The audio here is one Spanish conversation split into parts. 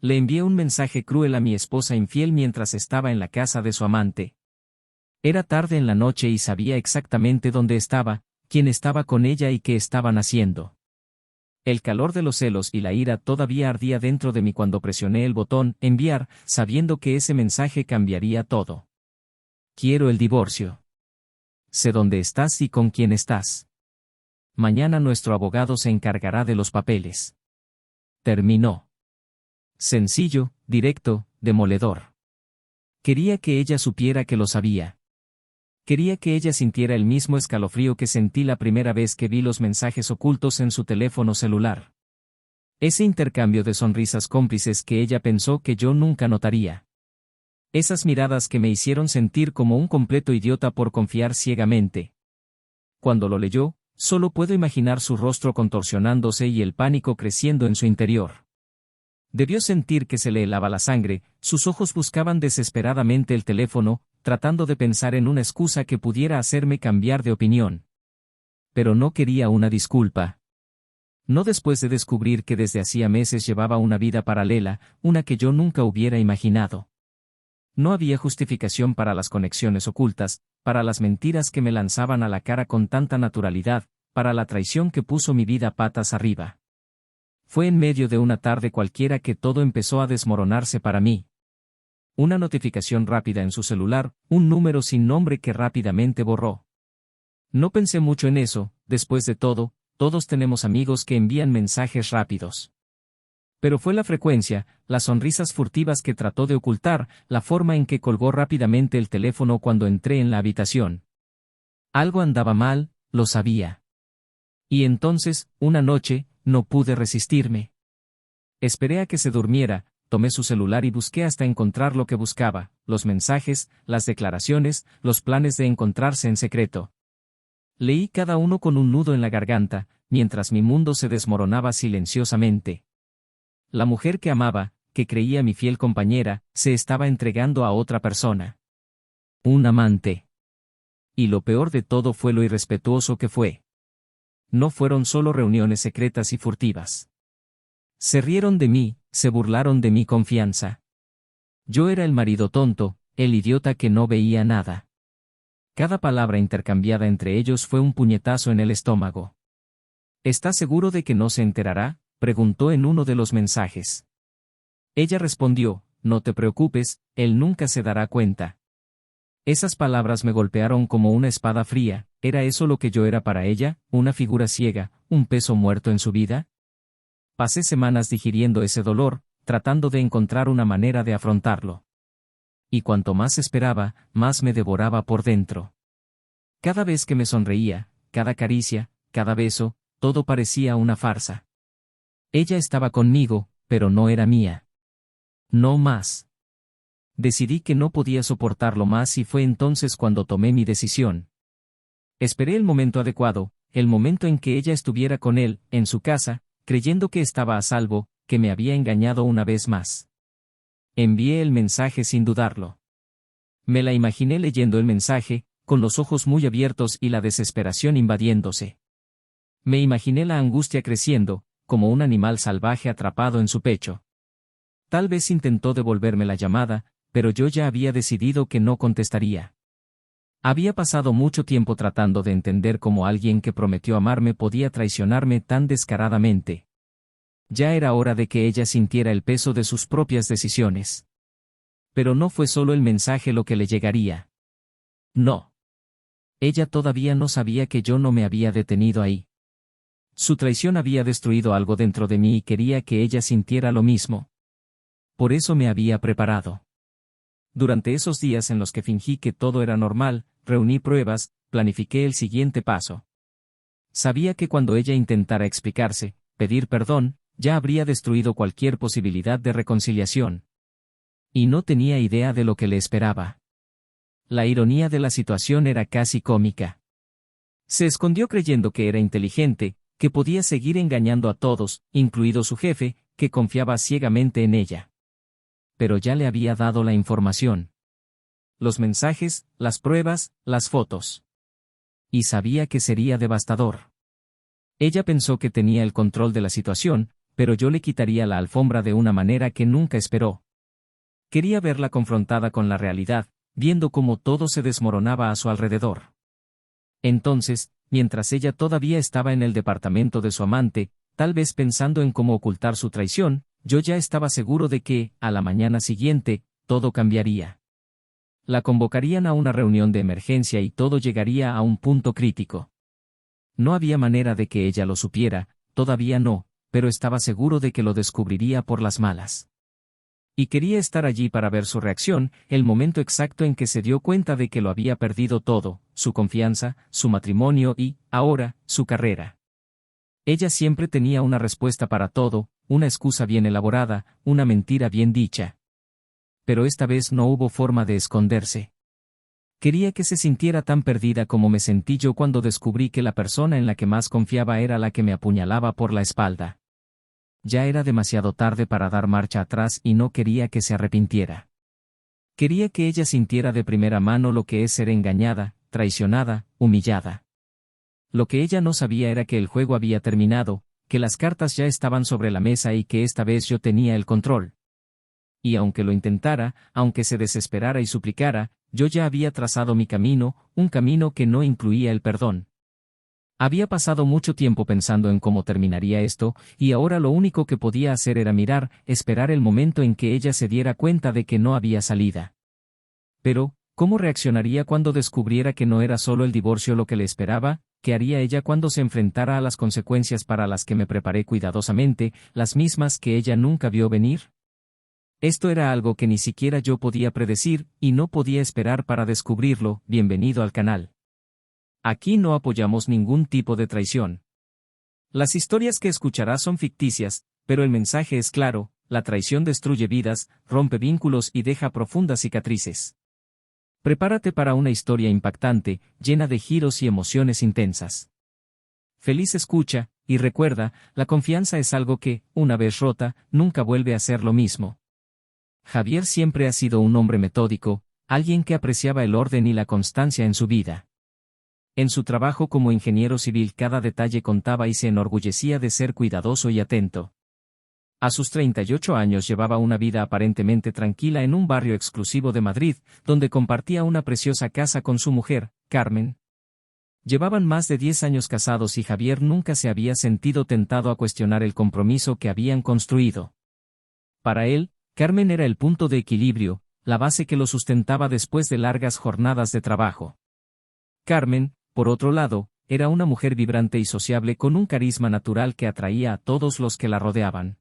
Le envié un mensaje cruel a mi esposa infiel mientras estaba en la casa de su amante. Era tarde en la noche y sabía exactamente dónde estaba, quién estaba con ella y qué estaban haciendo. El calor de los celos y la ira todavía ardía dentro de mí cuando presioné el botón enviar, sabiendo que ese mensaje cambiaría todo. Quiero el divorcio. Sé dónde estás y con quién estás. Mañana nuestro abogado se encargará de los papeles. Terminó. Sencillo, directo, demoledor. Quería que ella supiera que lo sabía. Quería que ella sintiera el mismo escalofrío que sentí la primera vez que vi los mensajes ocultos en su teléfono celular. Ese intercambio de sonrisas cómplices que ella pensó que yo nunca notaría. Esas miradas que me hicieron sentir como un completo idiota por confiar ciegamente. Cuando lo leyó, solo puedo imaginar su rostro contorsionándose y el pánico creciendo en su interior. Debió sentir que se le helaba la sangre, sus ojos buscaban desesperadamente el teléfono, tratando de pensar en una excusa que pudiera hacerme cambiar de opinión. Pero no quería una disculpa. No después de descubrir que desde hacía meses llevaba una vida paralela, una que yo nunca hubiera imaginado. No había justificación para las conexiones ocultas, para las mentiras que me lanzaban a la cara con tanta naturalidad, para la traición que puso mi vida patas arriba. Fue en medio de una tarde cualquiera que todo empezó a desmoronarse para mí. Una notificación rápida en su celular, un número sin nombre que rápidamente borró. No pensé mucho en eso, después de todo, todos tenemos amigos que envían mensajes rápidos. Pero fue la frecuencia, las sonrisas furtivas que trató de ocultar, la forma en que colgó rápidamente el teléfono cuando entré en la habitación. Algo andaba mal, lo sabía. Y entonces, una noche, no pude resistirme. Esperé a que se durmiera, tomé su celular y busqué hasta encontrar lo que buscaba, los mensajes, las declaraciones, los planes de encontrarse en secreto. Leí cada uno con un nudo en la garganta, mientras mi mundo se desmoronaba silenciosamente. La mujer que amaba, que creía mi fiel compañera, se estaba entregando a otra persona. Un amante. Y lo peor de todo fue lo irrespetuoso que fue. No fueron solo reuniones secretas y furtivas. Se rieron de mí, se burlaron de mi confianza. Yo era el marido tonto, el idiota que no veía nada. Cada palabra intercambiada entre ellos fue un puñetazo en el estómago. ¿Estás seguro de que no se enterará?, preguntó en uno de los mensajes. Ella respondió, no te preocupes, él nunca se dará cuenta. Esas palabras me golpearon como una espada fría. ¿Era eso lo que yo era para ella, una figura ciega, un peso muerto en su vida? Pasé semanas digiriendo ese dolor, tratando de encontrar una manera de afrontarlo. Y cuanto más esperaba, más me devoraba por dentro. Cada vez que me sonreía, cada caricia, cada beso, todo parecía una farsa. Ella estaba conmigo, pero no era mía. No más. Decidí que no podía soportarlo más y fue entonces cuando tomé mi decisión. Esperé el momento adecuado, el momento en que ella estuviera con él, en su casa, creyendo que estaba a salvo, que me había engañado una vez más. Envié el mensaje sin dudarlo. Me la imaginé leyendo el mensaje, con los ojos muy abiertos y la desesperación invadiéndose. Me imaginé la angustia creciendo, como un animal salvaje atrapado en su pecho. Tal vez intentó devolverme la llamada, pero yo ya había decidido que no contestaría. Había pasado mucho tiempo tratando de entender cómo alguien que prometió amarme podía traicionarme tan descaradamente. Ya era hora de que ella sintiera el peso de sus propias decisiones. Pero no fue solo el mensaje lo que le llegaría. No. Ella todavía no sabía que yo no me había detenido ahí. Su traición había destruido algo dentro de mí y quería que ella sintiera lo mismo. Por eso me había preparado. Durante esos días en los que fingí que todo era normal, reuní pruebas, planifiqué el siguiente paso. Sabía que cuando ella intentara explicarse, pedir perdón, ya habría destruido cualquier posibilidad de reconciliación. Y no tenía idea de lo que le esperaba. La ironía de la situación era casi cómica. Se escondió creyendo que era inteligente, que podía seguir engañando a todos, incluido su jefe, que confiaba ciegamente en ella. Pero ya le había dado la información. Los mensajes, las pruebas, las fotos. Y sabía que sería devastador. Ella pensó que tenía el control de la situación, pero yo le quitaría la alfombra de una manera que nunca esperó. Quería verla confrontada con la realidad, viendo cómo todo se desmoronaba a su alrededor. Entonces, mientras ella todavía estaba en el departamento de su amante, tal vez pensando en cómo ocultar su traición, yo ya estaba seguro de que, a la mañana siguiente, todo cambiaría. La convocarían a una reunión de emergencia y todo llegaría a un punto crítico. No había manera de que ella lo supiera, todavía no, pero estaba seguro de que lo descubriría por las malas. Y quería estar allí para ver su reacción, el momento exacto en que se dio cuenta de que lo había perdido todo, su confianza, su matrimonio y, ahora, su carrera. Ella siempre tenía una respuesta para todo, una excusa bien elaborada, una mentira bien dicha. Pero esta vez no hubo forma de esconderse. Quería que se sintiera tan perdida como me sentí yo cuando descubrí que la persona en la que más confiaba era la que me apuñalaba por la espalda. Ya era demasiado tarde para dar marcha atrás y no quería que se arrepintiera. Quería que ella sintiera de primera mano lo que es ser engañada, traicionada, humillada. Lo que ella no sabía era que el juego había terminado, que las cartas ya estaban sobre la mesa y que esta vez yo tenía el control. Y aunque lo intentara, aunque se desesperara y suplicara, yo ya había trazado mi camino, un camino que no incluía el perdón. Había pasado mucho tiempo pensando en cómo terminaría esto, y ahora lo único que podía hacer era mirar, esperar el momento en que ella se diera cuenta de que no había salida. Pero, ¿cómo reaccionaría cuando descubriera que no era solo el divorcio lo que le esperaba? ¿Qué haría ella cuando se enfrentara a las consecuencias para las que me preparé cuidadosamente, las mismas que ella nunca vio venir? Esto era algo que ni siquiera yo podía predecir, y no podía esperar para descubrirlo. Bienvenido al canal. Aquí no apoyamos ningún tipo de traición. Las historias que escucharás son ficticias, pero el mensaje es claro: la traición destruye vidas, rompe vínculos y deja profundas cicatrices. Prepárate para una historia impactante, llena de giros y emociones intensas. Feliz escucha, y recuerda, la confianza es algo que, una vez rota, nunca vuelve a ser lo mismo. Javier siempre ha sido un hombre metódico, alguien que apreciaba el orden y la constancia en su vida. En su trabajo como ingeniero civil cada detalle contaba y se enorgullecía de ser cuidadoso y atento. A sus 38 años llevaba una vida aparentemente tranquila en un barrio exclusivo de Madrid, donde compartía una preciosa casa con su mujer, Carmen. Llevaban más de 10 años casados y Javier nunca se había sentido tentado a cuestionar el compromiso que habían construido. Para él, Carmen era el punto de equilibrio, la base que lo sustentaba después de largas jornadas de trabajo. Carmen, por otro lado, era una mujer vibrante y sociable con un carisma natural que atraía a todos los que la rodeaban.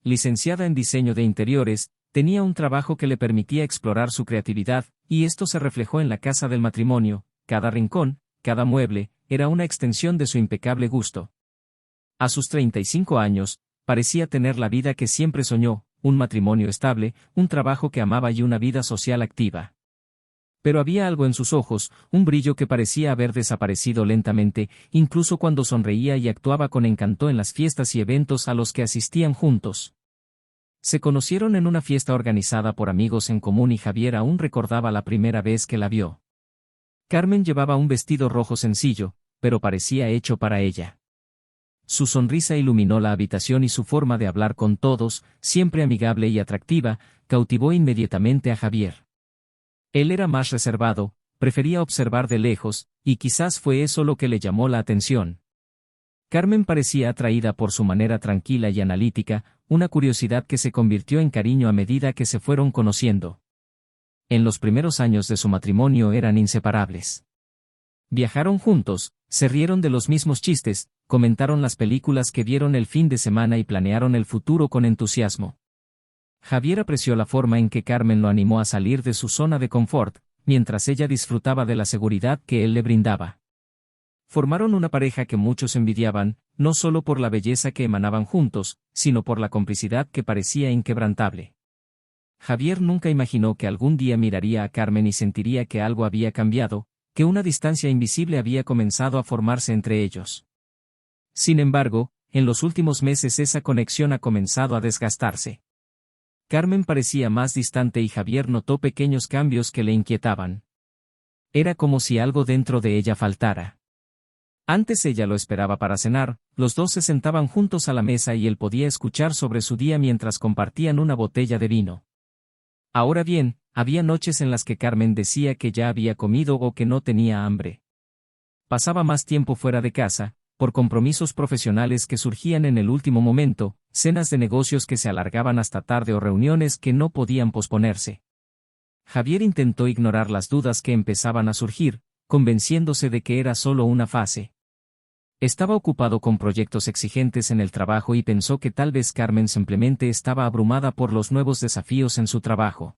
Licenciada en diseño de interiores, tenía un trabajo que le permitía explorar su creatividad, y esto se reflejó en la casa del matrimonio. Cada rincón, cada mueble, era una extensión de su impecable gusto. A sus 35 años, parecía tener la vida que siempre soñó: un matrimonio estable, un trabajo que amaba y una vida social activa. Pero había algo en sus ojos, un brillo que parecía haber desaparecido lentamente, incluso cuando sonreía y actuaba con encanto en las fiestas y eventos a los que asistían juntos. Se conocieron en una fiesta organizada por amigos en común y Javier aún recordaba la primera vez que la vio. Carmen llevaba un vestido rojo sencillo, pero parecía hecho para ella. Su sonrisa iluminó la habitación y su forma de hablar con todos, siempre amigable y atractiva, cautivó inmediatamente a Javier. Él era más reservado, prefería observar de lejos, y quizás fue eso lo que le llamó la atención. Carmen parecía atraída por su manera tranquila y analítica, una curiosidad que se convirtió en cariño a medida que se fueron conociendo. En los primeros años de su matrimonio eran inseparables. Viajaron juntos, se rieron de los mismos chistes, comentaron las películas que vieron el fin de semana y planearon el futuro con entusiasmo. Javier apreció la forma en que Carmen lo animó a salir de su zona de confort, mientras ella disfrutaba de la seguridad que él le brindaba. Formaron una pareja que muchos envidiaban, no solo por la belleza que emanaban juntos, sino por la complicidad que parecía inquebrantable. Javier nunca imaginó que algún día miraría a Carmen y sentiría que algo había cambiado, que una distancia invisible había comenzado a formarse entre ellos. Sin embargo, en los últimos meses esa conexión ha comenzado a desgastarse. Carmen parecía más distante y Javier notó pequeños cambios que le inquietaban. Era como si algo dentro de ella faltara. Antes ella lo esperaba para cenar, los dos se sentaban juntos a la mesa y él podía escuchar sobre su día mientras compartían una botella de vino. Ahora bien, había noches en las que Carmen decía que ya había comido o que no tenía hambre. Pasaba más tiempo fuera de casa, por compromisos profesionales que surgían en el último momento, cenas de negocios que se alargaban hasta tarde o reuniones que no podían posponerse. Javier intentó ignorar las dudas que empezaban a surgir, convenciéndose de que era solo una fase. Estaba ocupado con proyectos exigentes en el trabajo y pensó que tal vez Carmen simplemente estaba abrumada por los nuevos desafíos en su trabajo.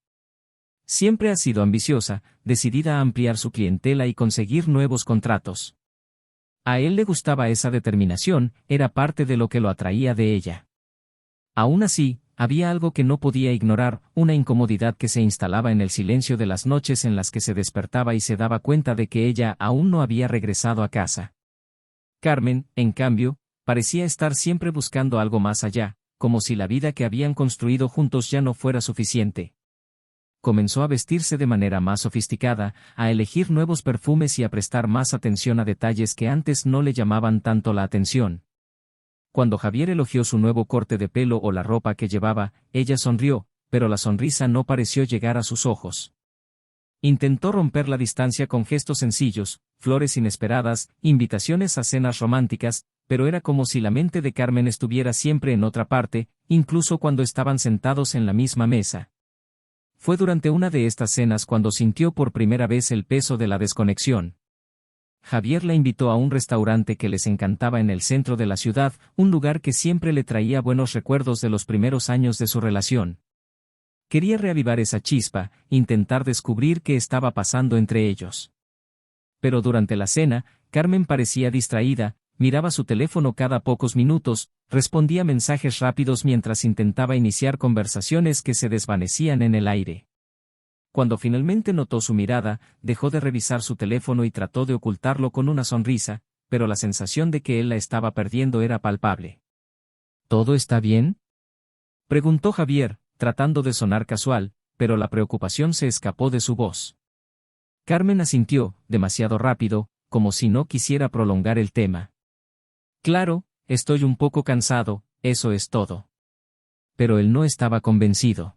Siempre ha sido ambiciosa, decidida a ampliar su clientela y conseguir nuevos contratos. A él le gustaba esa determinación, era parte de lo que lo atraía de ella. Aún así, había algo que no podía ignorar, una incomodidad que se instalaba en el silencio de las noches en las que se despertaba y se daba cuenta de que ella aún no había regresado a casa. Carmen, en cambio, parecía estar siempre buscando algo más allá, como si la vida que habían construido juntos ya no fuera suficiente. Comenzó a vestirse de manera más sofisticada, a elegir nuevos perfumes y a prestar más atención a detalles que antes no le llamaban tanto la atención. Cuando Javier elogió su nuevo corte de pelo o la ropa que llevaba, ella sonrió, pero la sonrisa no pareció llegar a sus ojos. Intentó romper la distancia con gestos sencillos, flores inesperadas, invitaciones a cenas románticas, pero era como si la mente de Carmen estuviera siempre en otra parte, incluso cuando estaban sentados en la misma mesa. Fue durante una de estas cenas cuando sintió por primera vez el peso de la desconexión. Javier la invitó a un restaurante que les encantaba en el centro de la ciudad, un lugar que siempre le traía buenos recuerdos de los primeros años de su relación. Quería reavivar esa chispa, intentar descubrir qué estaba pasando entre ellos. Pero durante la cena, Carmen parecía distraída, miraba su teléfono cada pocos minutos, respondía mensajes rápidos mientras intentaba iniciar conversaciones que se desvanecían en el aire. Cuando finalmente notó su mirada, dejó de revisar su teléfono y trató de ocultarlo con una sonrisa, pero la sensación de que él la estaba perdiendo era palpable. ¿Todo está bien?, preguntó Javier, tratando de sonar casual, pero la preocupación se escapó de su voz. Carmen asintió, demasiado rápido, como si no quisiera prolongar el tema. Claro, estoy un poco cansado, eso es todo. Pero él no estaba convencido.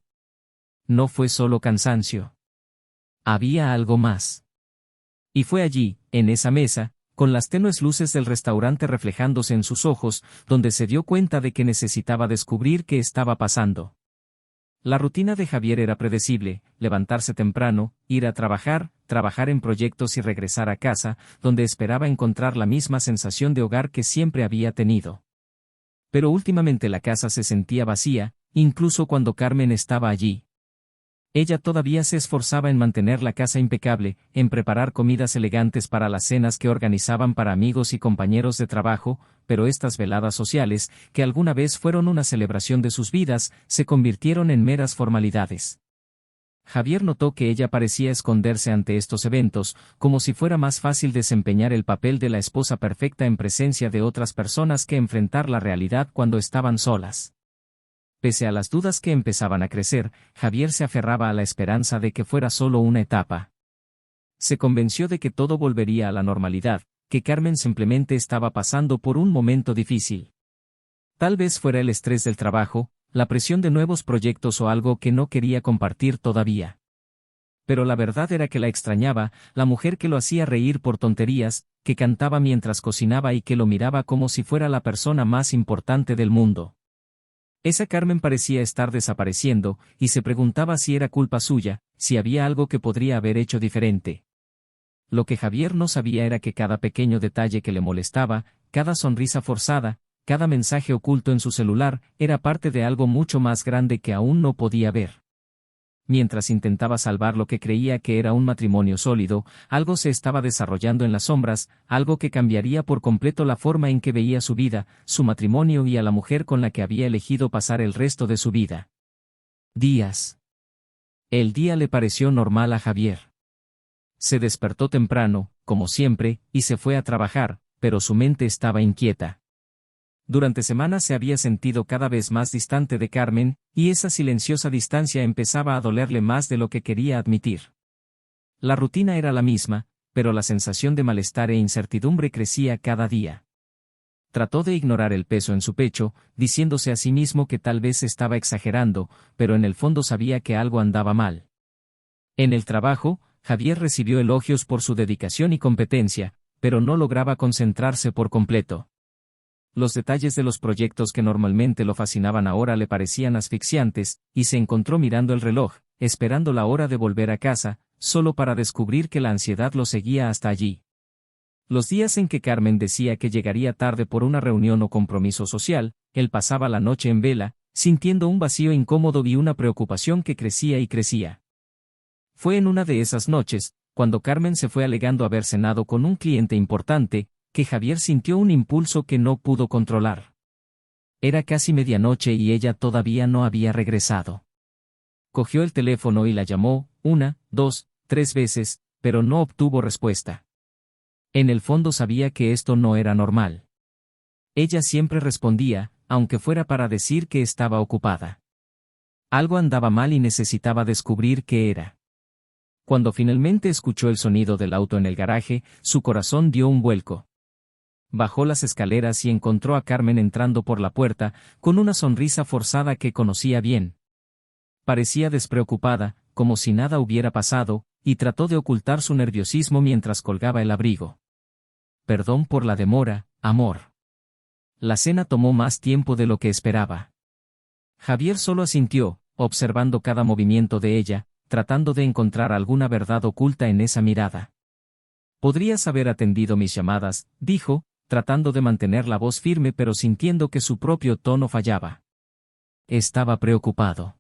No fue solo cansancio. Había algo más. Y fue allí, en esa mesa, con las tenues luces del restaurante reflejándose en sus ojos, donde se dio cuenta de que necesitaba descubrir qué estaba pasando. La rutina de Javier era predecible: levantarse temprano, ir a trabajar en proyectos y regresar a casa, donde esperaba encontrar la misma sensación de hogar que siempre había tenido. Pero últimamente la casa se sentía vacía, incluso cuando Carmen estaba allí. Ella todavía se esforzaba en mantener la casa impecable, en preparar comidas elegantes para las cenas que organizaban para amigos y compañeros de trabajo, pero estas veladas sociales, que alguna vez fueron una celebración de sus vidas, se convirtieron en meras formalidades. Javier notó que ella parecía esconderse ante estos eventos, como si fuera más fácil desempeñar el papel de la esposa perfecta en presencia de otras personas que enfrentar la realidad cuando estaban solas. Pese a las dudas que empezaban a crecer, Javier se aferraba a la esperanza de que fuera solo una etapa. Se convenció de que todo volvería a la normalidad, que Carmen simplemente estaba pasando por un momento difícil. Tal vez fuera el estrés del trabajo, la presión de nuevos proyectos o algo que no quería compartir todavía. Pero la verdad era que la extrañaba, la mujer que lo hacía reír por tonterías, que cantaba mientras cocinaba y que lo miraba como si fuera la persona más importante del mundo. Esa Carmen parecía estar desapareciendo, y se preguntaba si era culpa suya, si había algo que podría haber hecho diferente. Lo que Javier no sabía era que cada pequeño detalle que le molestaba, cada sonrisa forzada, cada mensaje oculto en su celular, era parte de algo mucho más grande que aún no podía ver. Mientras intentaba salvar lo que creía que era un matrimonio sólido, algo se estaba desarrollando en las sombras, algo que cambiaría por completo la forma en que veía su vida, su matrimonio y a la mujer con la que había elegido pasar el resto de su vida. Días. El día le pareció normal a Javier. Se despertó temprano, como siempre, y se fue a trabajar, pero su mente estaba inquieta. Durante semanas se había sentido cada vez más distante de Carmen, y esa silenciosa distancia empezaba a dolerle más de lo que quería admitir. La rutina era la misma, pero la sensación de malestar e incertidumbre crecía cada día. Trató de ignorar el peso en su pecho, diciéndose a sí mismo que tal vez estaba exagerando, pero en el fondo sabía que algo andaba mal. En el trabajo, Javier recibió elogios por su dedicación y competencia, pero no lograba concentrarse por completo. Los detalles de los proyectos que normalmente lo fascinaban ahora le parecían asfixiantes, y se encontró mirando el reloj, esperando la hora de volver a casa, solo para descubrir que la ansiedad lo seguía hasta allí. Los días en que Carmen decía que llegaría tarde por una reunión o compromiso social, él pasaba la noche en vela, sintiendo un vacío incómodo y una preocupación que crecía y crecía. Fue en una de esas noches, cuando Carmen se fue alegando haber cenado con un cliente importante, que Javier sintió un impulso que no pudo controlar. Era casi medianoche y ella todavía no había regresado. Cogió el teléfono y la llamó, 1, 2, 3 veces, pero no obtuvo respuesta. En el fondo sabía que esto no era normal. Ella siempre respondía, aunque fuera para decir que estaba ocupada. Algo andaba mal y necesitaba descubrir qué era. Cuando finalmente escuchó el sonido del auto en el garaje, su corazón dio un vuelco. Bajó las escaleras y encontró a Carmen entrando por la puerta, con una sonrisa forzada que conocía bien. Parecía despreocupada, como si nada hubiera pasado, y trató de ocultar su nerviosismo mientras colgaba el abrigo. Perdón por la demora, amor. La cena tomó más tiempo de lo que esperaba. Javier solo asintió, observando cada movimiento de ella, tratando de encontrar alguna verdad oculta en esa mirada. Podrías haber atendido mis llamadas, dijo, tratando de mantener la voz firme pero sintiendo que su propio tono fallaba. Estaba preocupado.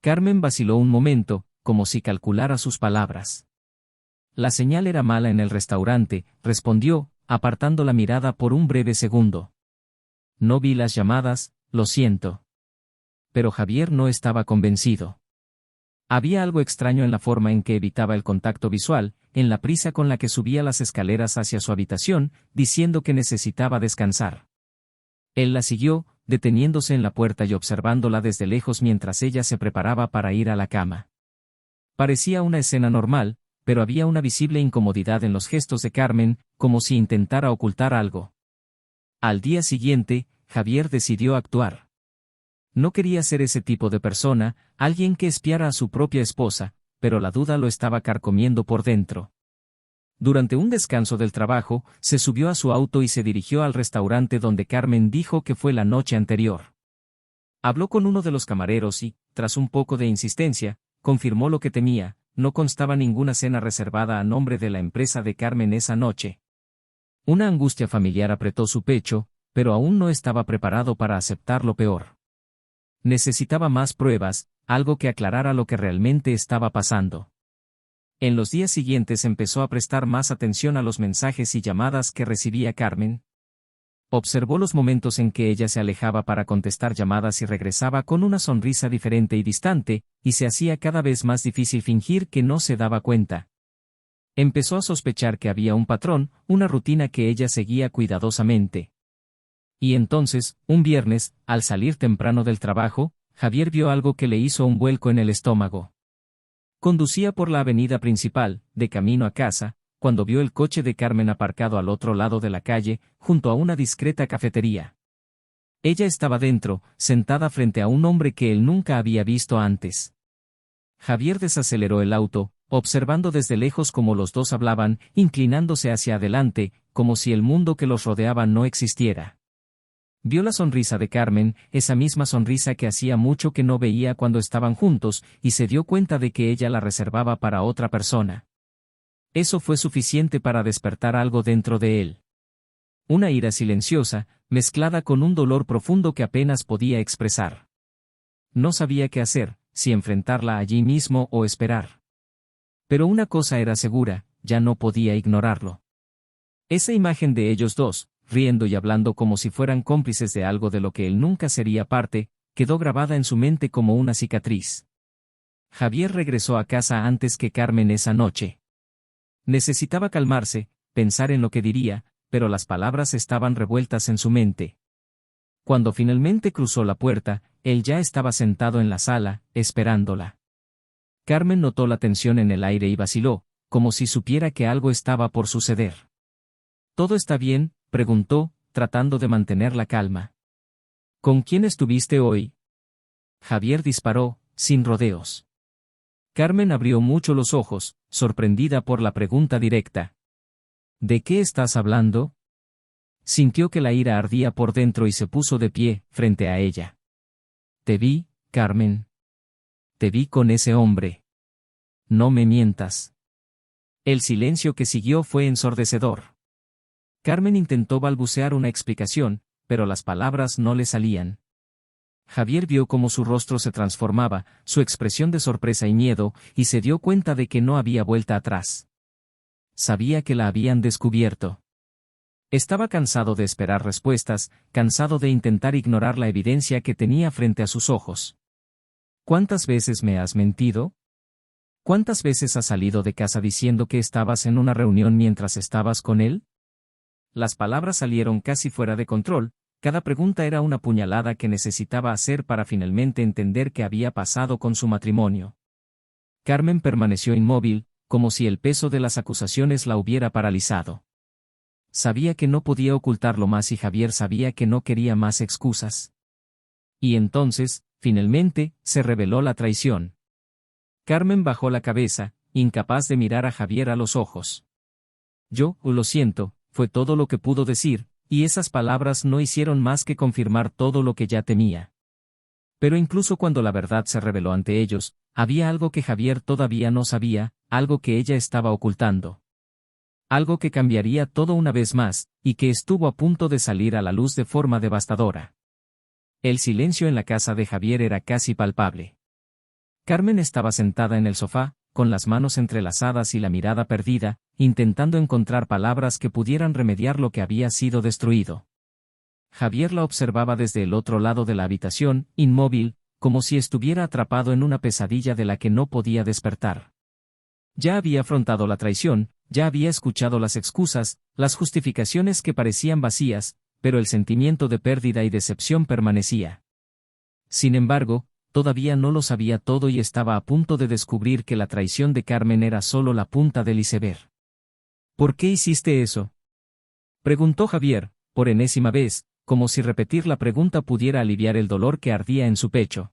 Carmen vaciló un momento, como si calculara sus palabras. La señal era mala en el restaurante, respondió, apartando la mirada por un breve segundo. No vi las llamadas, lo siento. Pero Javier no estaba convencido. Había algo extraño en la forma en que evitaba el contacto visual, en la prisa con la que subía las escaleras hacia su habitación, diciendo que necesitaba descansar. Él la siguió, deteniéndose en la puerta y observándola desde lejos mientras ella se preparaba para ir a la cama. Parecía una escena normal, pero había una visible incomodidad en los gestos de Carmen, como si intentara ocultar algo. Al día siguiente, Javier decidió actuar. No quería ser ese tipo de persona, alguien que espiara a su propia esposa, pero la duda lo estaba carcomiendo por dentro. Durante un descanso del trabajo, se subió a su auto y se dirigió al restaurante donde Carmen dijo que fue la noche anterior. Habló con uno de los camareros y, tras un poco de insistencia, confirmó lo que temía: no constaba ninguna cena reservada a nombre de la empresa de Carmen esa noche. Una angustia familiar apretó su pecho, pero aún no estaba preparado para aceptar lo peor. Necesitaba más pruebas, algo que aclarara lo que realmente estaba pasando. En los días siguientes empezó a prestar más atención a los mensajes y llamadas que recibía Carmen. Observó los momentos en que ella se alejaba para contestar llamadas y regresaba con una sonrisa diferente y distante, y se hacía cada vez más difícil fingir que no se daba cuenta. Empezó a sospechar que había un patrón, una rutina que ella seguía cuidadosamente. Y entonces, un viernes, al salir temprano del trabajo, Javier vio algo que le hizo un vuelco en el estómago. Conducía por la avenida principal, de camino a casa, cuando vio el coche de Carmen aparcado al otro lado de la calle, junto a una discreta cafetería. Ella estaba dentro, sentada frente a un hombre que él nunca había visto antes. Javier desaceleró el auto, observando desde lejos cómo los dos hablaban, inclinándose hacia adelante, como si el mundo que los rodeaba no existiera. Vio la sonrisa de Carmen, esa misma sonrisa que hacía mucho que no veía cuando estaban juntos, y se dio cuenta de que ella la reservaba para otra persona. Eso fue suficiente para despertar algo dentro de él. Una ira silenciosa, mezclada con un dolor profundo que apenas podía expresar. No sabía qué hacer, si enfrentarla allí mismo o esperar. Pero una cosa era segura, ya no podía ignorarlo. Esa imagen de ellos dos, riendo y hablando como si fueran cómplices de algo de lo que él nunca sería parte, quedó grabada en su mente como una cicatriz. Javier regresó a casa antes que Carmen esa noche. Necesitaba calmarse, pensar en lo que diría, pero las palabras estaban revueltas en su mente. Cuando finalmente cruzó la puerta, él ya estaba sentado en la sala, esperándola. Carmen notó la tensión en el aire y vaciló, como si supiera que algo estaba por suceder. ¿Todo está bien?, preguntó, tratando de mantener la calma. ¿Con quién estuviste hoy? Javier disparó, sin rodeos. Carmen abrió mucho los ojos, sorprendida por la pregunta directa. ¿De qué estás hablando? Sintió que la ira ardía por dentro y se puso de pie, frente a ella. Te vi, Carmen. Te vi con ese hombre. No me mientas. El silencio que siguió fue ensordecedor. Carmen intentó balbucear una explicación, pero las palabras no le salían. Javier vio cómo su rostro se transformaba, su expresión de sorpresa y miedo, y se dio cuenta de que no había vuelta atrás. Sabía que la habían descubierto. Estaba cansado de esperar respuestas, cansado de intentar ignorar la evidencia que tenía frente a sus ojos. ¿Cuántas veces me has mentido? ¿Cuántas veces has salido de casa diciendo que estabas en una reunión mientras estabas con él? Las palabras salieron casi fuera de control, cada pregunta era una puñalada que necesitaba hacer para finalmente entender qué había pasado con su matrimonio. Carmen permaneció inmóvil, como si el peso de las acusaciones la hubiera paralizado. Sabía que no podía ocultarlo más y Javier sabía que no quería más excusas. Y entonces, finalmente, se reveló la traición. Carmen bajó la cabeza, incapaz de mirar a Javier a los ojos. Yo, lo siento, fue todo lo que pudo decir, y esas palabras no hicieron más que confirmar todo lo que ya temía. Pero incluso cuando la verdad se reveló ante ellos, había algo que Javier todavía no sabía, algo que ella estaba ocultando. Algo que cambiaría todo una vez más, y que estuvo a punto de salir a la luz de forma devastadora. El silencio en la casa de Javier era casi palpable. Carmen estaba sentada en el sofá, con las manos entrelazadas y la mirada perdida, intentando encontrar palabras que pudieran remediar lo que había sido destruido. Javier la observaba desde el otro lado de la habitación, inmóvil, como si estuviera atrapado en una pesadilla de la que no podía despertar. Ya había afrontado la traición, ya había escuchado las excusas, las justificaciones que parecían vacías, pero el sentimiento de pérdida y decepción permanecía. Sin embargo, todavía no lo sabía todo y estaba a punto de descubrir que la traición de Carmen era solo la punta del iceberg. ¿Por qué hiciste eso?, preguntó Javier, por enésima vez, como si repetir la pregunta pudiera aliviar el dolor que ardía en su pecho.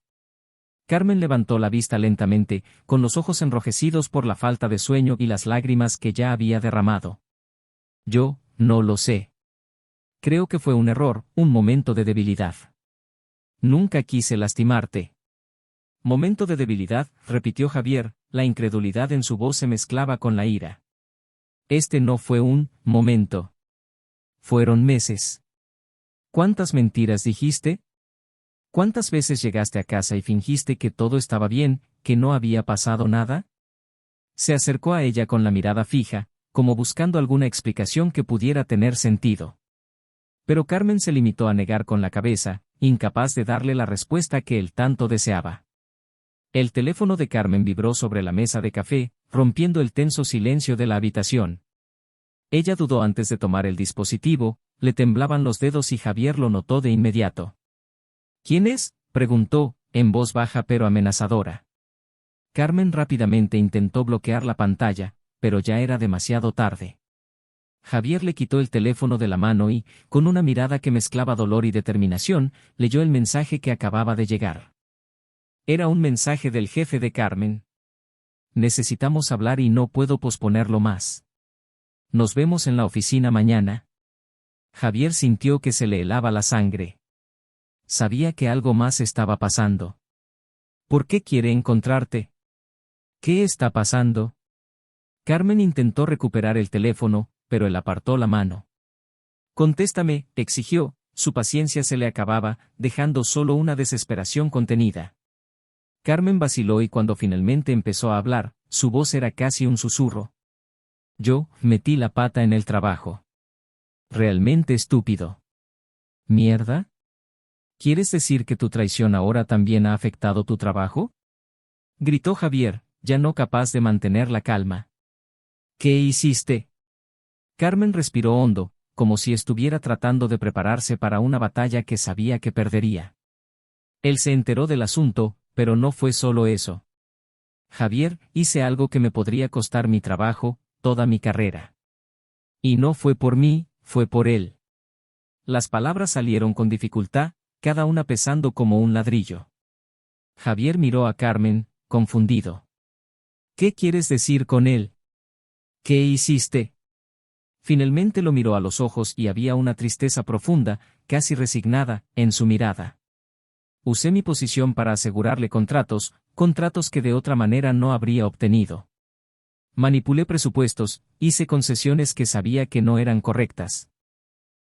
Carmen levantó la vista lentamente, con los ojos enrojecidos por la falta de sueño y las lágrimas que ya había derramado. Yo, no lo sé. Creo que fue un error, un momento de debilidad. Nunca quise lastimarte. Momento de debilidad, repitió Javier, la incredulidad en su voz se mezclaba con la ira. Este no fue un momento. Fueron meses. ¿Cuántas mentiras dijiste? ¿Cuántas veces llegaste a casa y fingiste que todo estaba bien, que no había pasado nada? Se acercó a ella con la mirada fija, como buscando alguna explicación que pudiera tener sentido. Pero Carmen se limitó a negar con la cabeza, incapaz de darle la respuesta que él tanto deseaba. El teléfono de Carmen vibró sobre la mesa de café, rompiendo el tenso silencio de la habitación. Ella dudó antes de tomar el dispositivo, le temblaban los dedos y Javier lo notó de inmediato. ¿Quién es?, preguntó, en voz baja pero amenazadora. Carmen rápidamente intentó bloquear la pantalla, pero ya era demasiado tarde. Javier le quitó el teléfono de la mano y, con una mirada que mezclaba dolor y determinación, leyó el mensaje que acababa de llegar. Era un mensaje del jefe de Carmen. Necesitamos hablar y no puedo posponerlo más. Nos vemos en la oficina mañana. Javier sintió que se le helaba la sangre. Sabía que algo más estaba pasando. ¿Por qué quiere encontrarte? ¿Qué está pasando? Carmen intentó recuperar el teléfono, pero él apartó la mano. Contéstame, exigió, su paciencia se le acababa, dejando solo una desesperación contenida. Carmen vaciló y cuando finalmente empezó a hablar, su voz era casi un susurro. Yo, metí la pata en el trabajo. Realmente estúpido. ¿Mierda? ¿Quieres decir que tu traición ahora también ha afectado tu trabajo?, gritó Javier, ya no capaz de mantener la calma. ¿Qué hiciste? Carmen respiró hondo, como si estuviera tratando de prepararse para una batalla que sabía que perdería. Él se enteró del asunto, pero no fue solo eso. Javier, hice algo que me podría costar mi trabajo, toda mi carrera. Y no fue por mí, fue por él. Las palabras salieron con dificultad, cada una pesando como un ladrillo. Javier miró a Carmen, confundido. ¿Qué quieres decir con él? ¿Qué hiciste? Finalmente lo miró a los ojos y había una tristeza profunda, casi resignada, en su mirada. Usé mi posición para asegurarle contratos que de otra manera no habría obtenido. Manipulé presupuestos, hice concesiones que sabía que no eran correctas.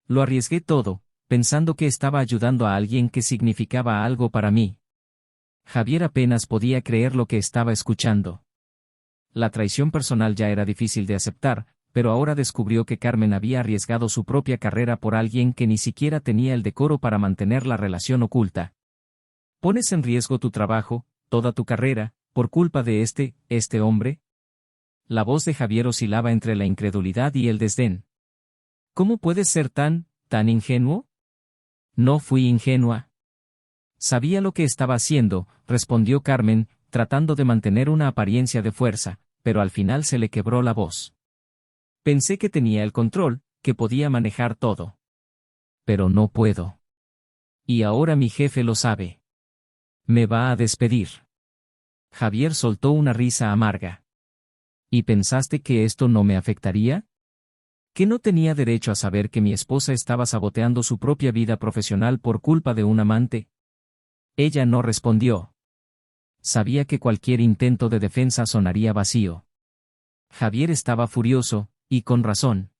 Lo arriesgué todo, pensando que estaba ayudando a alguien que significaba algo para mí. Javier apenas podía creer lo que estaba escuchando. La traición personal ya era difícil de aceptar, pero ahora descubrió que Carmen había arriesgado su propia carrera por alguien que ni siquiera tenía el decoro para mantener la relación oculta. ¿Pones en riesgo tu trabajo, toda tu carrera, por culpa de este hombre? La voz de Javier oscilaba entre la incredulidad y el desdén. ¿Cómo puedes ser tan ingenuo? No fui ingenua. Sabía lo que estaba haciendo, respondió Carmen, tratando de mantener una apariencia de fuerza, pero al final se le quebró la voz. Pensé que tenía el control, que podía manejar todo. Pero no puedo. Y ahora mi jefe lo sabe. Me va a despedir. Javier soltó una risa amarga. ¿Y pensaste que esto no me afectaría? ¿Que no tenía derecho a saber que mi esposa estaba saboteando su propia vida profesional por culpa de un amante? Ella no respondió. Sabía que cualquier intento de defensa sonaría vacío. Javier estaba furioso, y con razón.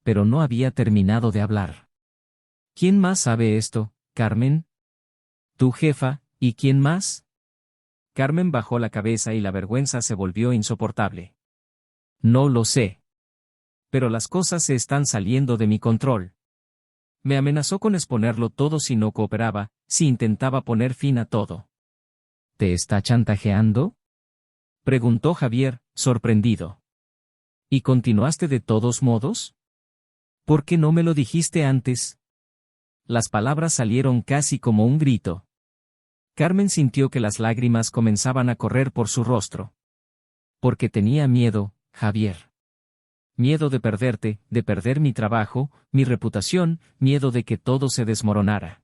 Pero no había terminado de hablar. ¿Quién más sabe esto, Carmen? ¿Tu jefa, y quién más? Carmen bajó la cabeza y la vergüenza se volvió insoportable. No lo sé. Pero las cosas se están saliendo de mi control. Me amenazó con exponerlo todo si no cooperaba, si intentaba poner fin a todo. ¿Te está chantajeando? Preguntó Javier, sorprendido. ¿Y continuaste de todos modos? ¿Por qué no me lo dijiste antes? Las palabras salieron casi como un grito. Carmen sintió que las lágrimas comenzaban a correr por su rostro. Porque tenía miedo, Javier. Miedo de perderte, de perder mi trabajo, mi reputación, miedo de que todo se desmoronara.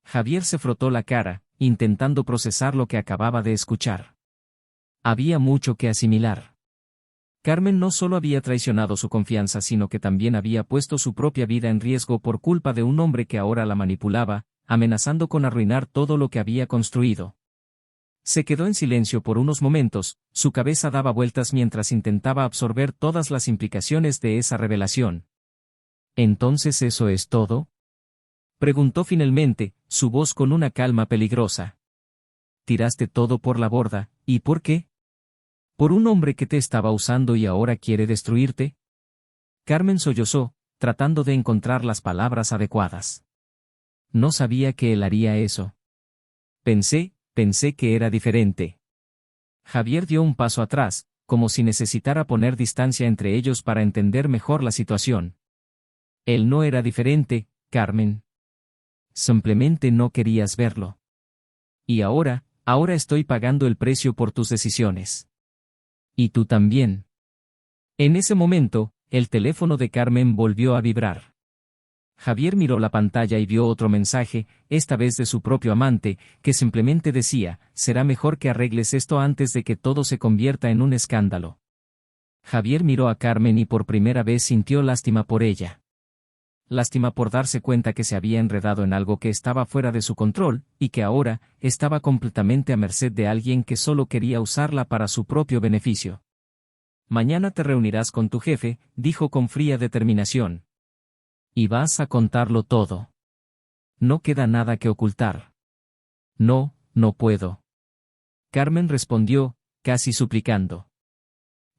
Javier se frotó la cara, intentando procesar lo que acababa de escuchar. Había mucho que asimilar. Carmen no solo había traicionado su confianza, sino que también había puesto su propia vida en riesgo por culpa de un hombre que ahora la manipulaba, amenazando con arruinar todo lo que había construido. Se quedó en silencio por unos momentos, su cabeza daba vueltas mientras intentaba absorber todas las implicaciones de esa revelación. ¿Entonces eso es todo? Preguntó finalmente, su voz con una calma peligrosa. Tiraste todo por la borda, ¿y por qué? ¿Por un hombre que te estaba usando y ahora quiere destruirte? Carmen sollozó, tratando de encontrar las palabras adecuadas. No sabía que él haría eso. Pensé que era diferente. Javier dio un paso atrás, como si necesitara poner distancia entre ellos para entender mejor la situación. Él no era diferente, Carmen. Simplemente no querías verlo. Y ahora estoy pagando el precio por tus decisiones. Y tú también. En ese momento, el teléfono de Carmen volvió a vibrar. Javier miró la pantalla y vio otro mensaje, esta vez de su propio amante, que simplemente decía, será mejor que arregles esto antes de que todo se convierta en un escándalo. Javier miró a Carmen y por primera vez sintió lástima por ella. Lástima por darse cuenta que se había enredado en algo que estaba fuera de su control, y que ahora, estaba completamente a merced de alguien que solo quería usarla para su propio beneficio. Mañana te reunirás con tu jefe, dijo con fría determinación. Y vas a contarlo todo. No queda nada que ocultar. No puedo. Carmen respondió, casi suplicando.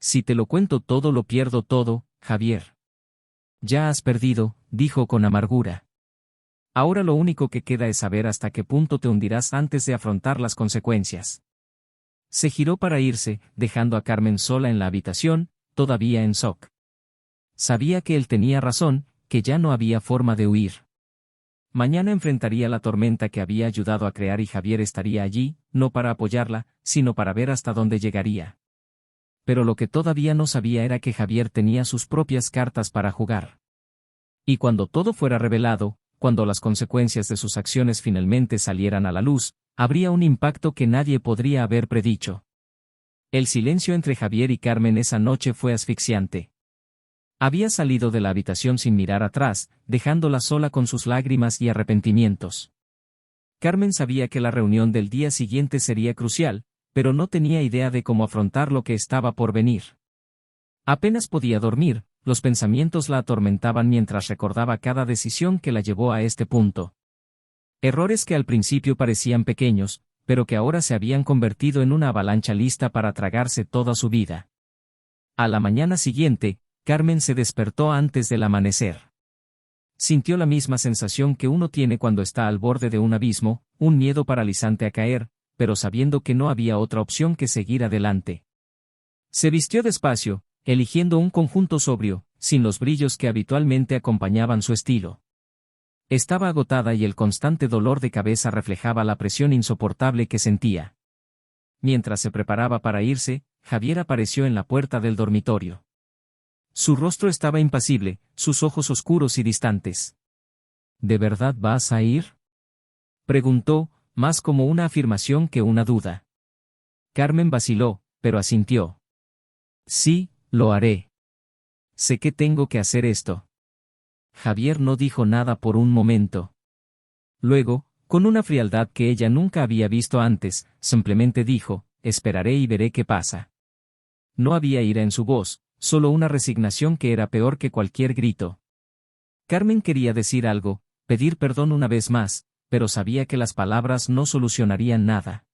Si te lo cuento todo lo pierdo todo, Javier. Ya has perdido, dijo con amargura. Ahora lo único que queda es saber hasta qué punto te hundirás antes de afrontar las consecuencias. Se giró para irse, dejando a Carmen sola en la habitación, todavía en shock. Sabía que él tenía razón, que ya no había forma de huir. Mañana enfrentaría la tormenta que había ayudado a crear y Javier estaría allí, no para apoyarla, sino para ver hasta dónde llegaría. Pero lo que todavía no sabía era que Javier tenía sus propias cartas para jugar. Y cuando todo fuera revelado, cuando las consecuencias de sus acciones finalmente salieran a la luz, habría un impacto que nadie podría haber predicho. El silencio entre Javier y Carmen esa noche fue asfixiante. Había salido de la habitación sin mirar atrás, dejándola sola con sus lágrimas y arrepentimientos. Carmen sabía que la reunión del día siguiente sería crucial, pero no tenía idea de cómo afrontar lo que estaba por venir. Apenas podía dormir, los pensamientos la atormentaban mientras recordaba cada decisión que la llevó a este punto. Errores que al principio parecían pequeños, pero que ahora se habían convertido en una avalancha lista para tragarse toda su vida. A la mañana siguiente, Carmen se despertó antes del amanecer. Sintió la misma sensación que uno tiene cuando está al borde de un abismo, un miedo paralizante a caer, pero sabiendo que no había otra opción que seguir adelante. Se vistió despacio, eligiendo un conjunto sobrio, sin los brillos que habitualmente acompañaban su estilo. Estaba agotada y el constante dolor de cabeza reflejaba la presión insoportable que sentía. Mientras se preparaba para irse, Javier apareció en la puerta del dormitorio. Su rostro estaba impasible, sus ojos oscuros y distantes. ¿De verdad vas a ir?, preguntó, más como una afirmación que una duda. Carmen vaciló, pero asintió. Sí, lo haré. Sé que tengo que hacer esto. Javier no dijo nada por un momento. Luego, con una frialdad que ella nunca había visto antes, simplemente dijo, esperaré y veré qué pasa. No había ira en su voz, solo una resignación que era peor que cualquier grito. Carmen quería decir algo, pedir perdón una vez más, pero sabía que las palabras no solucionarían nada.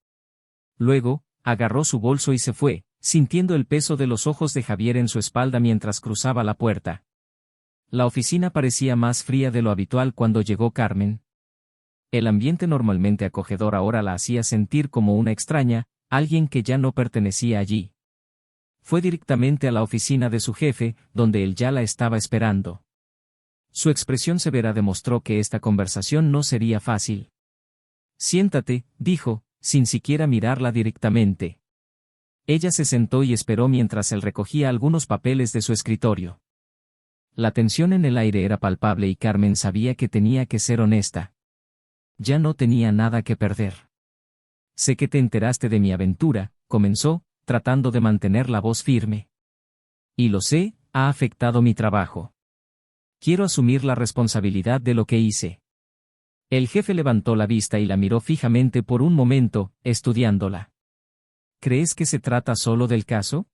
Luego, agarró su bolso y se fue, sintiendo el peso de los ojos de Javier en su espalda mientras cruzaba la puerta. La oficina parecía más fría de lo habitual cuando llegó Carmen. El ambiente normalmente acogedor ahora la hacía sentir como una extraña, alguien que ya no pertenecía allí. Fue directamente a la oficina de su jefe, donde él ya la estaba esperando. Su expresión severa demostró que esta conversación no sería fácil. Siéntate, dijo, sin siquiera mirarla directamente. Ella se sentó y esperó mientras él recogía algunos papeles de su escritorio. La tensión en el aire era palpable y Carmen sabía que tenía que ser honesta. Ya no tenía nada que perder. Sé que te enteraste de mi aventura, comenzó, tratando de mantener la voz firme. Y lo sé, ha afectado mi trabajo. Quiero asumir la responsabilidad de lo que hice. El jefe levantó la vista y la miró fijamente por un momento, estudiándola. ¿Crees que se trata solo del caso?,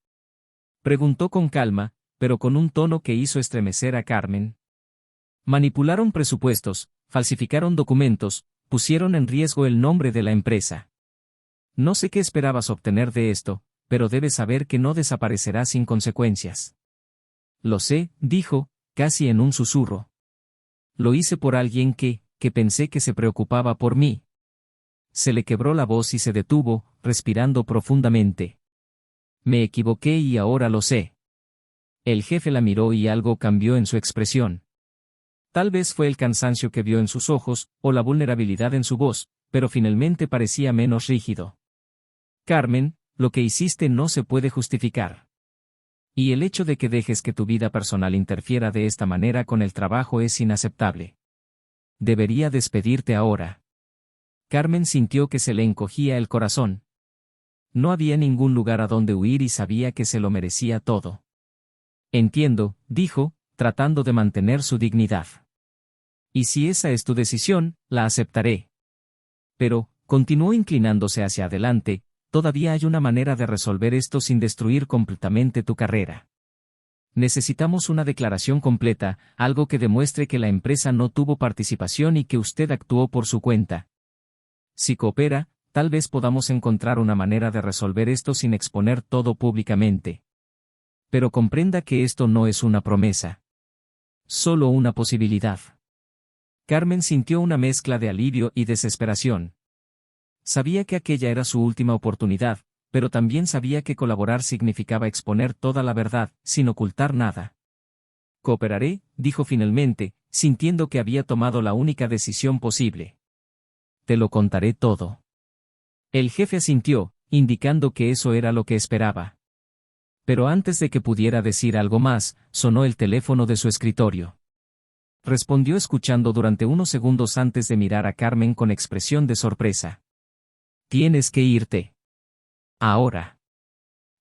preguntó con calma, pero con un tono que hizo estremecer a Carmen. Manipularon presupuestos, falsificaron documentos, pusieron en riesgo el nombre de la empresa. No sé qué esperabas obtener de esto, pero debes saber que no desaparecerá sin consecuencias. Lo sé, dijo, casi en un susurro. Lo hice por alguien que pensé que se preocupaba por mí. Se le quebró la voz y se detuvo, respirando profundamente. Me equivoqué y ahora lo sé. El jefe la miró y algo cambió en su expresión. Tal vez fue el cansancio que vio en sus ojos, o la vulnerabilidad en su voz, pero finalmente parecía menos rígido. Carmen, lo que hiciste no se puede justificar. Y el hecho de que dejes que tu vida personal interfiera de esta manera con el trabajo es inaceptable. Debería despedirte ahora. Carmen sintió que se le encogía el corazón. No había ningún lugar a donde huir y sabía que se lo merecía todo. Entiendo, dijo, tratando de mantener su dignidad. Y si esa es tu decisión, la aceptaré. Pero, continuó inclinándose hacia adelante, todavía hay una manera de resolver esto sin destruir completamente tu carrera. Necesitamos una declaración completa, algo que demuestre que la empresa no tuvo participación y que usted actuó por su cuenta. Si coopera, tal vez podamos encontrar una manera de resolver esto sin exponer todo públicamente. Pero comprenda que esto no es una promesa. Solo una posibilidad. Carmen sintió una mezcla de alivio y desesperación. Sabía que aquella era su última oportunidad, pero también sabía que colaborar significaba exponer toda la verdad, sin ocultar nada. Cooperaré, dijo finalmente, sintiendo que había tomado la única decisión posible. Te lo contaré todo. El jefe asintió, indicando que eso era lo que esperaba. Pero antes de que pudiera decir algo más, sonó el teléfono de su escritorio. Respondió escuchando durante unos segundos antes de mirar a Carmen con expresión de sorpresa. Tienes que irte. Ahora.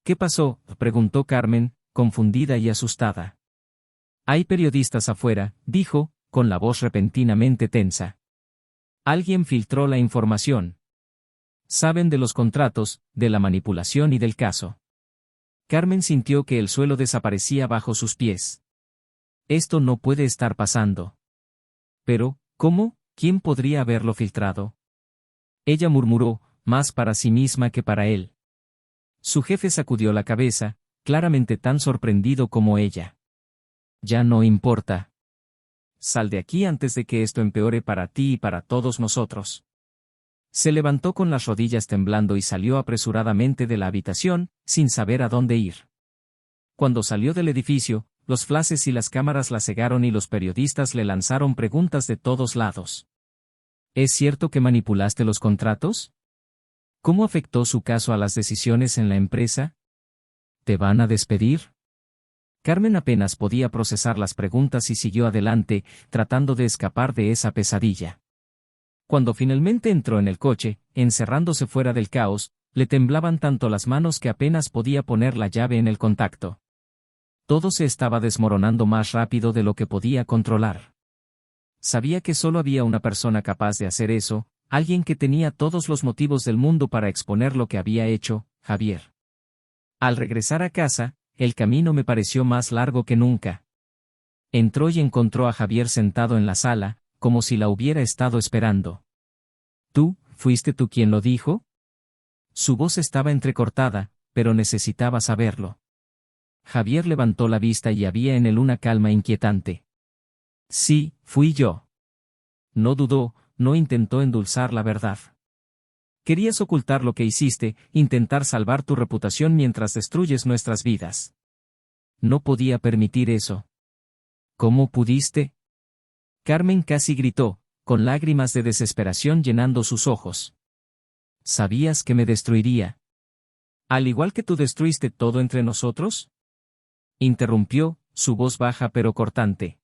¿Qué pasó?, preguntó Carmen, confundida y asustada. Hay periodistas afuera, dijo, con la voz repentinamente tensa. Alguien filtró la información. Saben de los contratos, de la manipulación y del caso. Carmen sintió que el suelo desaparecía bajo sus pies. Esto no puede estar pasando. Pero, ¿cómo? ¿Quién podría haberlo filtrado? Ella murmuró, más para sí misma que para él. Su jefe sacudió la cabeza, claramente tan sorprendido como ella. Ya no importa. Sal de aquí antes de que esto empeore para ti y para todos nosotros. Se levantó con las rodillas temblando y salió apresuradamente de la habitación, sin saber a dónde ir. Cuando salió del edificio, los flashes y las cámaras la cegaron y los periodistas le lanzaron preguntas de todos lados. ¿Es cierto que manipulaste los contratos? ¿Cómo afectó su caso a las decisiones en la empresa? ¿Te van a despedir? Carmen apenas podía procesar las preguntas y siguió adelante, tratando de escapar de esa pesadilla. Cuando finalmente entró en el coche, encerrándose fuera del caos, le temblaban tanto las manos que apenas podía poner la llave en el contacto. Todo se estaba desmoronando más rápido de lo que podía controlar. Sabía que solo había una persona capaz de hacer eso, alguien que tenía todos los motivos del mundo para exponer lo que había hecho, Javier. Al regresar a casa, el camino me pareció más largo que nunca. Entró y encontró a Javier sentado en la sala, como si la hubiera estado esperando. ¿Fuiste tú quien lo dijo? Su voz estaba entrecortada, pero necesitaba saberlo. Javier levantó la vista y había en él una calma inquietante. Sí, fui yo. No dudó, no intentó endulzar la verdad. Querías ocultar lo que hiciste, intentar salvar tu reputación mientras destruyes nuestras vidas. No podía permitir eso. ¿Cómo pudiste? Carmen casi gritó, con lágrimas de desesperación llenando sus ojos. ¿Sabías que me destruiría? ¿Al igual que tú destruiste todo entre nosotros? Interrumpió, su voz baja pero cortante.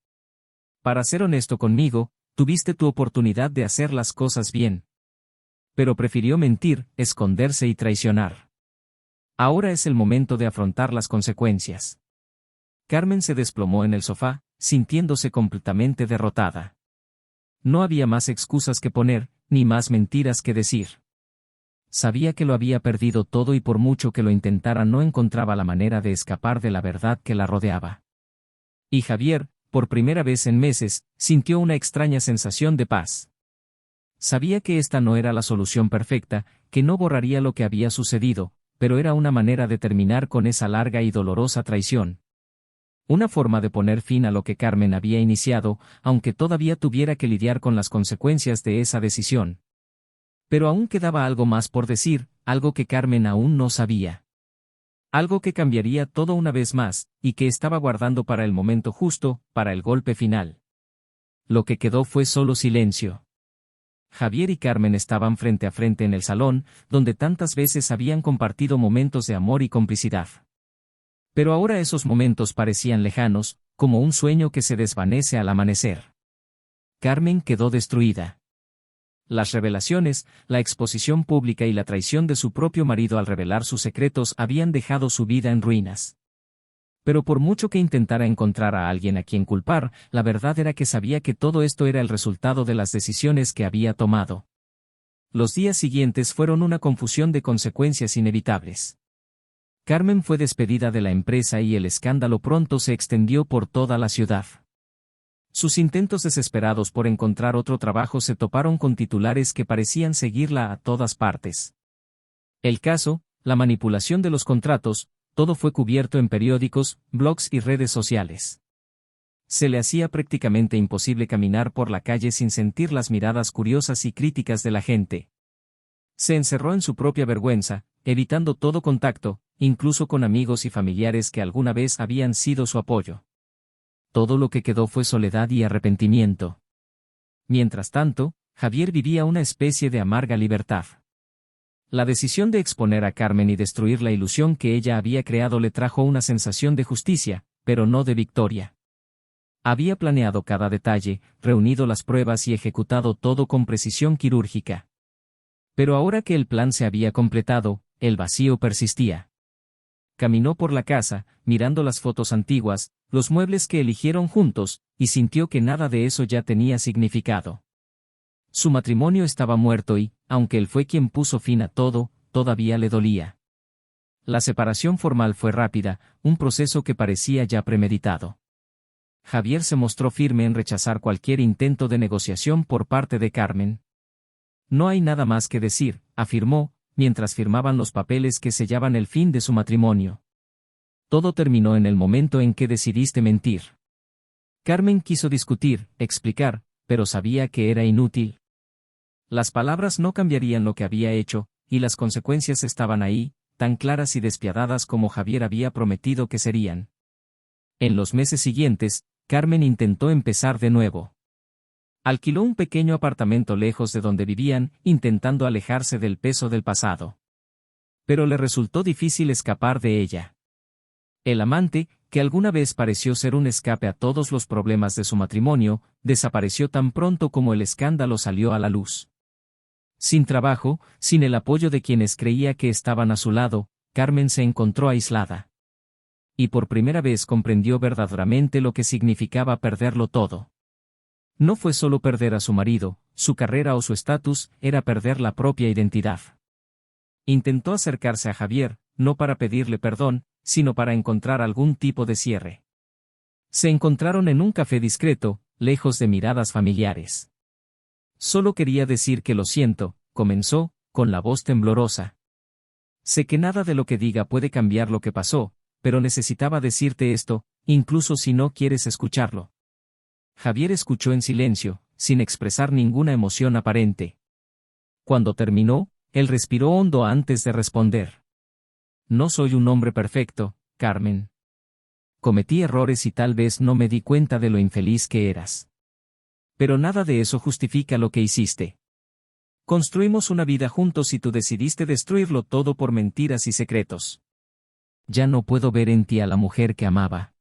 Para ser honesto conmigo, tuviste tu oportunidad de hacer las cosas bien. Pero prefirió mentir, esconderse y traicionar. Ahora es el momento de afrontar las consecuencias. Carmen se desplomó en el sofá, sintiéndose completamente derrotada. No había más excusas que poner, ni más mentiras que decir. Sabía que lo había perdido todo y por mucho que lo intentara no encontraba la manera de escapar de la verdad que la rodeaba. Y Javier, por primera vez en meses, sintió una extraña sensación de paz. Sabía que esta no era la solución perfecta, que no borraría lo que había sucedido, pero era una manera de terminar con esa larga y dolorosa traición. Una forma de poner fin a lo que Carmen había iniciado, aunque todavía tuviera que lidiar con las consecuencias de esa decisión. Pero aún quedaba algo más por decir, algo que Carmen aún no sabía. Algo que cambiaría todo una vez más, y que estaba guardando para el momento justo, para el golpe final. Lo que quedó fue solo silencio. Javier y Carmen estaban frente a frente en el salón, donde tantas veces habían compartido momentos de amor y complicidad. Pero ahora esos momentos parecían lejanos, como un sueño que se desvanece al amanecer. Carmen quedó destruida. Las revelaciones, la exposición pública y la traición de su propio marido al revelar sus secretos habían dejado su vida en ruinas. Pero por mucho que intentara encontrar a alguien a quien culpar, la verdad era que sabía que todo esto era el resultado de las decisiones que había tomado. Los días siguientes fueron una confusión de consecuencias inevitables. Carmen fue despedida de la empresa y el escándalo pronto se extendió por toda la ciudad. Sus intentos desesperados por encontrar otro trabajo se toparon con titulares que parecían seguirla a todas partes. El caso, la manipulación de los contratos, todo fue cubierto en periódicos, blogs y redes sociales. Se le hacía prácticamente imposible caminar por la calle sin sentir las miradas curiosas y críticas de la gente. Se encerró en su propia vergüenza, evitando todo contacto, incluso con amigos y familiares que alguna vez habían sido su apoyo. todo lo que quedó fue soledad y arrepentimiento. Mientras tanto, Javier vivía una especie de amarga libertad. La decisión de exponer a Carmen y destruir la ilusión que ella había creado le trajo una sensación de justicia, pero no de victoria. Había planeado cada detalle, reunido las pruebas y ejecutado todo con precisión quirúrgica. Pero ahora que el plan se había completado, el vacío persistía. Caminó por la casa, mirando las fotos antiguas, los muebles que eligieron juntos, y sintió que nada de eso ya tenía significado. Su matrimonio estaba muerto y, aunque él fue quien puso fin a todo, todavía le dolía. La separación formal fue rápida, un proceso que parecía ya premeditado. Javier se mostró firme en rechazar cualquier intento de negociación por parte de Carmen. No hay nada más que decir, afirmó, mientras firmaban los papeles que sellaban el fin de su matrimonio. Todo terminó en el momento en que decidiste mentir. Carmen quiso discutir, explicar, pero sabía que era inútil. Las palabras no cambiarían lo que había hecho, y las consecuencias estaban ahí, tan claras y despiadadas como Javier había prometido que serían. En los meses siguientes, Carmen intentó empezar de nuevo. Alquiló un pequeño apartamento lejos de donde vivían, intentando alejarse del peso del pasado. Pero le resultó difícil escapar de ella. El amante, que alguna vez pareció ser un escape a todos los problemas de su matrimonio, desapareció tan pronto como el escándalo salió a la luz. Sin trabajo, sin el apoyo de quienes creía que estaban a su lado, Carmen se encontró aislada. Y por primera vez comprendió verdaderamente lo que significaba perderlo todo. No fue solo perder a su marido, su carrera o su estatus, era perder la propia identidad. Intentó acercarse a Javier, no para pedirle perdón, sino para encontrar algún tipo de cierre. Se encontraron en un café discreto, lejos de miradas familiares. Solo quería decir que lo siento, comenzó, con la voz temblorosa. Sé que nada de lo que diga puede cambiar lo que pasó, pero necesitaba decirte esto, incluso si no quieres escucharlo. Javier escuchó en silencio, sin expresar ninguna emoción aparente. Cuando terminó, él respiró hondo antes de responder. No soy un hombre perfecto, Carmen. Cometí errores y tal vez no me di cuenta de lo infeliz que eras. Pero nada de eso justifica lo que hiciste. Construimos una vida juntos y tú decidiste destruirlo todo por mentiras y secretos. Ya no puedo ver en ti a la mujer que amaba.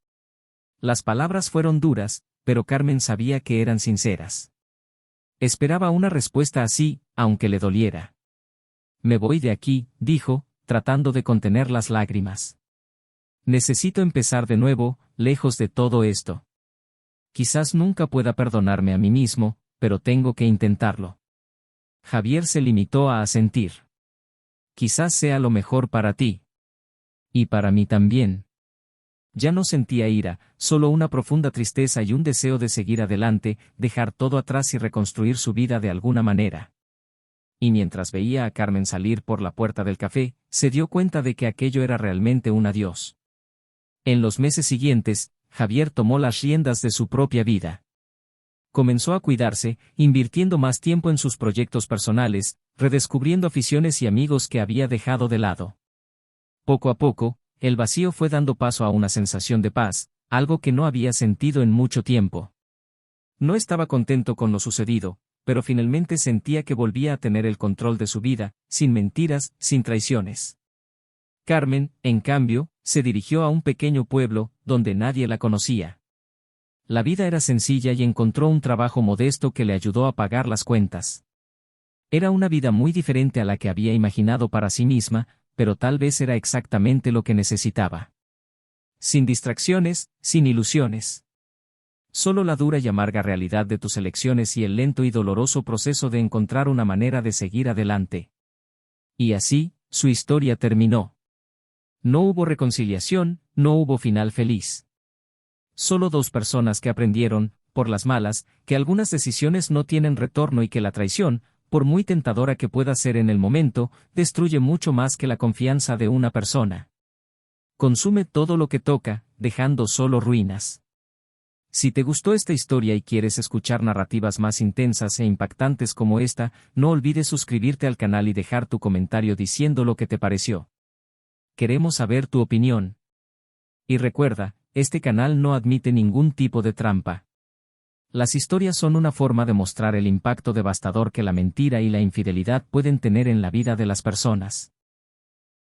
Las palabras fueron duras, pero Carmen sabía que eran sinceras. Esperaba una respuesta así, aunque le doliera. Me voy de aquí, dijo, tratando de contener las lágrimas. Necesito empezar de nuevo, lejos de todo esto. Quizás nunca pueda perdonarme a mí mismo, pero tengo que intentarlo. Javier se limitó a asentir. Quizás sea lo mejor para ti. Y para mí también. Ya no sentía ira, solo una profunda tristeza y un deseo de seguir adelante, dejar todo atrás y reconstruir su vida de alguna manera. Y mientras veía a Carmen salir por la puerta del café, se dio cuenta de que aquello era realmente un adiós. En los meses siguientes, Javier tomó las riendas de su propia vida. Comenzó a cuidarse, invirtiendo más tiempo en sus proyectos personales, redescubriendo aficiones y amigos que había dejado de lado. Poco a poco, el vacío fue dando paso a una sensación de paz, algo que no había sentido en mucho tiempo. No estaba contento con lo sucedido, pero finalmente sentía que volvía a tener el control de su vida, sin mentiras, sin traiciones. Carmen, en cambio, se dirigió a un pequeño pueblo, donde nadie la conocía. La vida era sencilla y encontró un trabajo modesto que le ayudó a pagar las cuentas. Era una vida muy diferente a la que había imaginado para sí misma, pero tal vez era exactamente lo que necesitaba. Sin distracciones, sin ilusiones. Solo la dura y amarga realidad de tus elecciones y el lento y doloroso proceso de encontrar una manera de seguir adelante. Y así, su historia terminó. No hubo reconciliación, no hubo final feliz. Solo dos personas que aprendieron, por las malas, que algunas decisiones no tienen retorno y que la traición, por muy tentadora que pueda ser en el momento, destruye mucho más que la confianza de una persona. Consume todo lo que toca, dejando solo ruinas. Si te gustó esta historia y quieres escuchar narrativas más intensas e impactantes como esta, no olvides suscribirte al canal y dejar tu comentario diciendo lo que te pareció. Queremos saber tu opinión. Y recuerda, Este canal no admite ningún tipo de trampa. Las historias son una forma de mostrar el impacto devastador que la mentira y la infidelidad pueden tener en la vida de las personas.